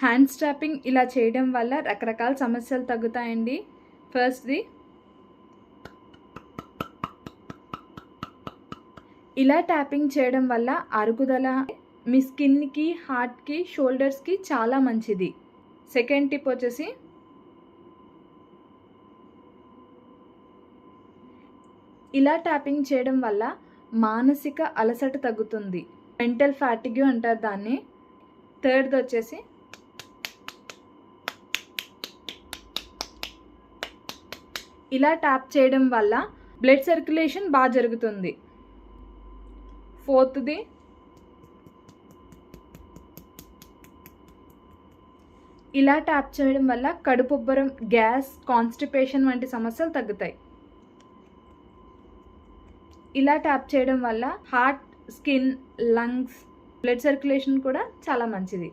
Hand strapping ఇలా చేయడం వల్ల రకరకాల సమస్యలు తగ్గుతాయండి. ఫస్ట్ది, ఇలా ట్యాపింగ్ చేయడం వల్ల అరుగుదల మీ స్కిన్కి, హార్ట్కి, షోల్డర్స్కి చాలా మంచిది. సెకండ్ టిప్ వచ్చేసి ఇలా ట్యాపింగ్ చేయడం వల్ల మానసిక అలసట తగ్గుతుంది. మెంటల్ ఫ్యాటిగ్యూ అంటారు దాన్ని. థర్డ్ది వచ్చేసి ఇలా ట్యాప్ చేయడం వల్ల బ్లడ్ సర్క్యులేషన్ బాగా జరుగుతుంది. ఫోర్త్ది, ఇలా ట్యాప్ చేయడం వల్ల కడుపుబ్బరం, గ్యాస్, కాన్స్టిపేషన్ వంటి సమస్యలు తగ్గుతాయి. ఇలా ట్యాప్ చేయడం వల్ల heart, skin, lungs, blood circulation కూడా చాలా మంచిది.